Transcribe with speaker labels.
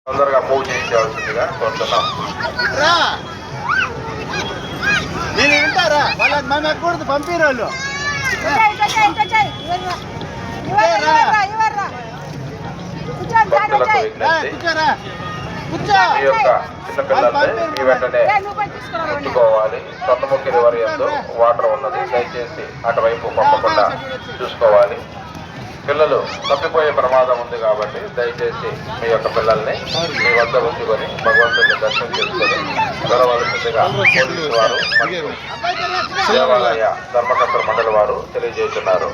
Speaker 1: తొందరగా మూవ్ చేయించవలసిందిగా కోరుతున్నాం.
Speaker 2: నేను వింటారా వాళ్ళకి మనం ఎక్కకూడదు పంపిరు వాళ్ళు
Speaker 1: భక్తులకు విజ్ఞప్తి, మీ యొక్క చిన్నపిల్లల్ని మీ వెంటనే ఉంచుకోవాలి. సొంతముఖి వారి యందు వాటర్ ఉన్నది, దయచేసి అటువైపు పంపకుండా చూసుకోవాలి. పిల్లలు తప్పిపోయే ప్రమాదం ఉంది కాబట్టి దయచేసి మీ యొక్క పిల్లల్ని మీ వద్ద ఉంచుకొని భగవంతుని దర్శనం చేసుకొని గెలవలసిందిగా పోలీసు వారు మరియు దేవాలయ ధర్మకర్తల మండలి వారు తెలియజేస్తున్నారు.